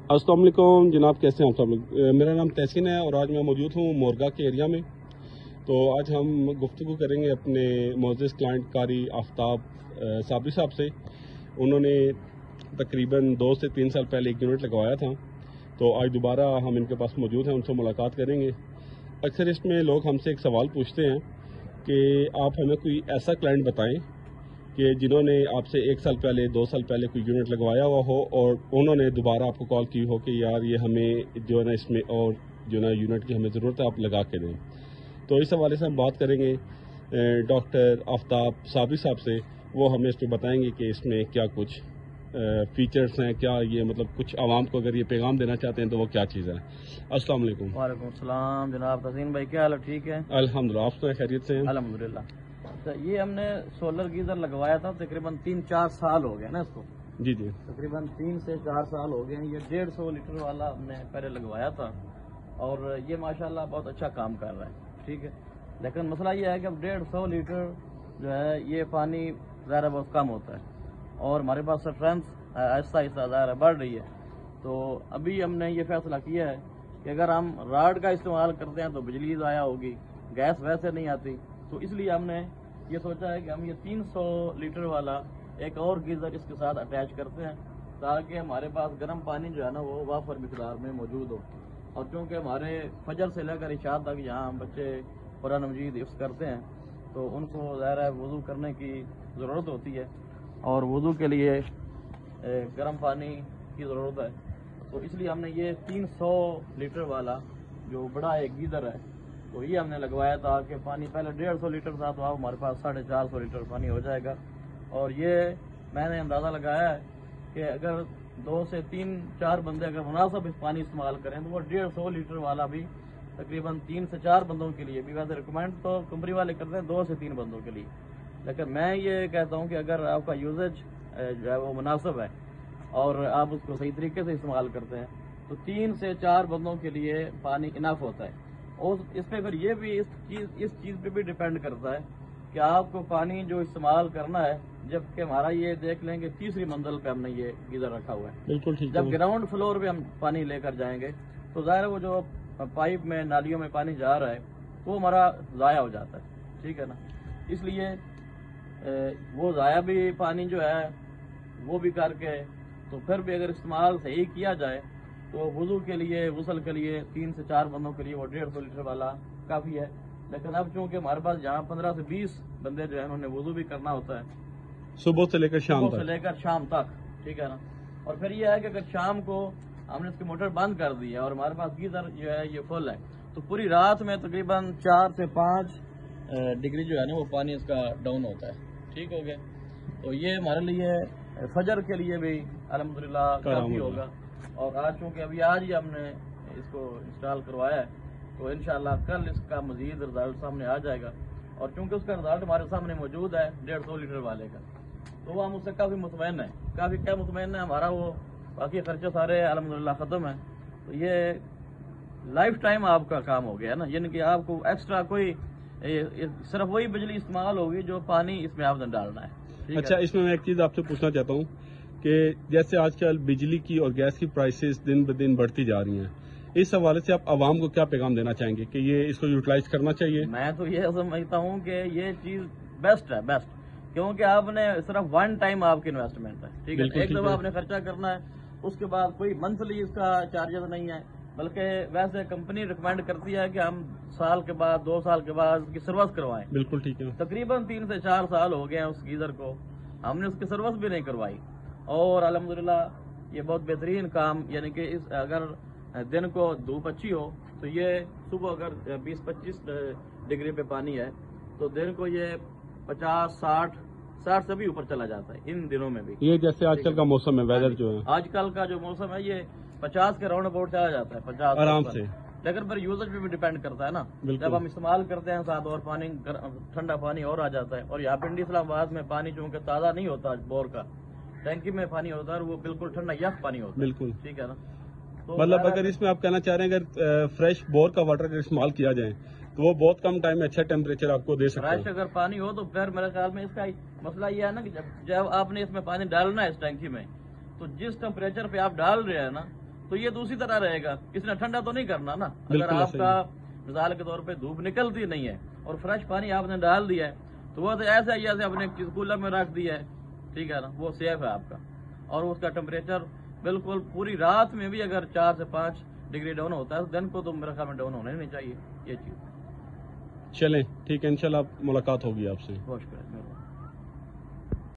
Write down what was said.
अस्सलाम वालेकुम जनाब, कैसे हैं आप सब लोग। मेरा नाम तहसीन है और आज मैं मौजूद हूँ मोरगा के एरिया में। तो आज हम गुफ्तगू करेंगे अपने मोअज़्ज़िज़ क्लाइंट कारी आफ्ताब साबरी साहब से। उन्होंने तकरीबन 2 से 3 साल पहले एक यूनिट लगवाया था, तो आज दोबारा हम इनके पास मौजूद हैं, उनसे मुलाकात करेंगे। अक्सर इसमें लोग हमसे एक सवाल पूछते हैं कि आप हमें कोई ऐसा क्लाइंट बताएं कि जिन्होंने आपसे 1 साल पहले 2 साल पहले कोई यूनिट लगवाया हुआ हो और उन्होंने दोबारा आपको कॉल की हो कि यार ये हमें जो है ना इसमें और जो है ना यूनिट की हमें ज़रूरत है, आप लगा के दें। तो इस हवाले से हम बात करेंगे डॉक्टर आफ्ताब साबरी साहब से। वो हमें इस पर बताएंगे कि इसमें क्या कुछ फीचर्स हैं, क्या ये मतलब कुछ आवाम को अगर ये पैगाम देना चाहते हैं तो वो क्या चीज़ है। अस्सलाम वालेकुम। वालेकुम सलाम जनाब तसीम भाई, क्या हाल है? ठीक है अल्हम्दुलिल्लाह, आप तो खैरियत से हैं? अल्हम्दुलिल्लाह। तो ये हमने सोलर गीजर लगवाया था, तकरीबन 3-4 साल हो गए ना इसको। जी जी, तकरीबन 3 से 4 साल हो गए। ये 150 लीटर वाला हमने पहले लगवाया था और ये माशाल्लाह बहुत अच्छा काम कर रहा है, ठीक है। लेकिन मसला ये है कि अब 150 लीटर जो है ये पानी ज़रा बहुत कम होता है और हमारे पास स्ट्रेंथ आहिस्ता आहिस्ता ज़रा बढ़ रही है। तो अभी हमने ये फैसला किया है कि अगर हम राड का इस्तेमाल करते हैं तो बिजली ज़ाया होगी, गैस वैसे नहीं आती। तो इसलिए हमने ये सोचा है कि हम ये 300 लीटर वाला एक और गीज़र इसके साथ अटैच करते हैं ताकि हमारे पास गर्म पानी जो है ना वो वाफर मिकदार में मौजूद हो। और क्योंकि हमारे फजर से लेकर इशा तक यहाँ बच्चे कुरान मजीद हिफ्ज़ करते हैं तो उनको ज़ाहिर है वज़ू करने की ज़रूरत होती है और वज़ू के लिए गर्म पानी की ज़रूरत है। तो इसलिए हमने ये 300 लीटर वाला जो बड़ा एक गीज़र है तो ये हमने लगवाया था कि पानी पहले 150 लीटर था तो अब हमारे पास 450 लीटर पानी हो जाएगा। और ये मैंने अंदाज़ा लगाया है कि अगर 2 से 3-4 बंदे अगर मुनासिब पानी इस्तेमाल करें तो वो 150 लीटर वाला भी तकरीबन 3 से 4 बंदों के लिए भी, वैसे रिकमेंड तो कंपनी वाले करते हैं 2 से 3 बंदों के लिए, लेकिन मैं ये कहता हूँ कि अगर आपका यूजेज जो है वो मुनासिब है और आप उसको सही तरीके से इस्तेमाल करते हैं तो 3 से 4 बंदों के लिए पानी इनफ होता है। और इस पे फिर ये भी इस चीज़ पे भी डिपेंड करता है कि आपको पानी जो इस्तेमाल करना है, जबकि हमारा ये देख लें कि 3री मंजिल पे हमने ये गीज़र रखा हुआ है। बिल्कुल ठीक। जब ग्राउंड फ्लोर पे हम पानी लेकर जाएंगे तो ज़ाहिर वो जो पाइप में नालियों में पानी जा रहा है वो हमारा ज़ाया हो जाता है, ठीक है ना। इसलिए वो ज़ाया भी पानी जो है वो भी करके तो फिर भी अगर इस्तेमाल सही किया जाए तो वुज़ू के लिए, गुस्ल के लिए 3 से 4 बंदों के लिए वो 150 लीटर वाला काफ़ी है। लेकिन अब चूंकि हमारे पास जहाँ 15 से 20 बंदे जो है उन्होंने वुज़ू भी करना होता है सुबह से लेकर शाम तक, ठीक है ना। और फिर ये है कि अगर शाम को हमने इसकी मोटर बंद कर दी है और हमारे पास गीज़र जो है ये फुल है तो पूरी रात में तकरीबन 4 से 5 डिग्री जो है ना वो पानी इसका डाउन होता है, ठीक हो गया। तो ये हमारे लिए फजर के लिए भी अल्हम्दुलिल्लाह काफ़ी होगा। और आज चूँकि अभी आज ही हमने इसको इंस्टॉल करवाया है तो इंशाल्लाह कल इसका मजीद रिजल्ट सामने आ जाएगा। और चूँकि उसका रिजल्ट हमारे सामने मौजूद है 150 लीटर वाले का तो हम उससे काफ़ी मुतमईन है, काफ़ी क्या मुतमईन है। हमारा वो बाकी खर्चे सारे अल्हम्दुलिल्लाह ख़त्म है। तो ये लाइफ टाइम आपका काम हो गया है ना, यानी कि आपको एक्स्ट्रा कोई सिर्फ वही बिजली इस्तेमाल होगी जो पानी इसमें आपने डालना है। अच्छा, इसमें मैं एक चीज़ आपसे पूछना चाहता हूँ कि जैसे आजकल बिजली की और गैस की प्राइसेस दिन ब दिन बढ़ती जा रही हैं, इस हवाले से आप आवाम को क्या पैगाम देना चाहेंगे कि ये इसको यूटिलाइज करना चाहिए? मैं तो ये समझता हूँ कि ये चीज़ बेस्ट है, बेस्ट, क्योंकि आपने सिर्फ 1 टाइम आपकी इन्वेस्टमेंट है, ठीक है। एक दफ़ा आपने खर्चा करना है, उसके बाद कोई मंथली इसका चार्जेस नहीं है, बल्कि वैसे कंपनी रिकमेंड करती है कि हम साल के बाद 2 साल के बाद उसकी सर्विस करवाएं। बिल्कुल ठीक है। तकरीबन 3 से 4 साल हो गए हैं उस गीज़र को, हमने उसकी सर्विस भी नहीं करवाई और अल्हम्दुलिल्लाह ये बहुत बेहतरीन काम, यानी कि इस अगर दिन को धूप अच्छी हो तो ये सुबह अगर 20-25 डिग्री पे पानी है तो दिन को ये 50-60 से भी ऊपर चला जाता है इन दिनों में भी। ये जैसे आजकल का मौसम है, वेदर जो है आजकल का जो मौसम है ये 50 के राउंड अबाउट चला जाता है, 50 आराम से। लेकिन फिर यूजर पे भी डिपेंड करता है ना, जब हम इस्तेमाल करते हैं साथ और पानी ठंडा पानी और आ जाता है। और यहाँ पिंडी इस्लामाबाद में पानी चूंकि ताज़ा नहीं होता बोर का, टैंकी में पानी होता है और वो बिल्कुल ठंडा यख पानी होता है, बिल्कुल ठीक है ना। तो मतलब अगर इसमें आप कहना चाह रहे हैं अगर फ्रेश बोर का वाटर का इस्तेमाल किया जाए तो वो बहुत कम टाइम में अच्छा टेम्परेचर आपको दे सकता है। फ्रेश अगर पानी हो तो फिर मेरे ख्याल में इसका मसला ये है ना कि जब आपने इसमें पानी डालना है इस टैंकी में तो जिस टेम्परेचर पे आप डाल रहे हैं ना تو یہ دوسری طرح رہے گا. اس نے ٹھنڈا تو نہیں کرنا نا. اگر بالکل آپ کا مثال کے طور پہ دھوپ نکلتی نہیں ہے اور فریش پانی آپ نے ڈال دیا ہے تو وہ تو ایسا ہی ایسے اپنے کولر میں رکھ دیا ہے, ٹھیک ہے نا, وہ سیف ہے آپ کا. اور اس کا ٹمپریچر بالکل پوری رات میں بھی اگر 4 سے 5 ڈگری ڈاؤن ہوتا ہے تو دن کو تو میرے خیال میں ڈاؤن ہونا ہی نہیں چاہیے یہ چیز. چلیں ٹھیک ہے, انشاءاللہ ملاقات ہوگی آپ سے. بہت شکریہ.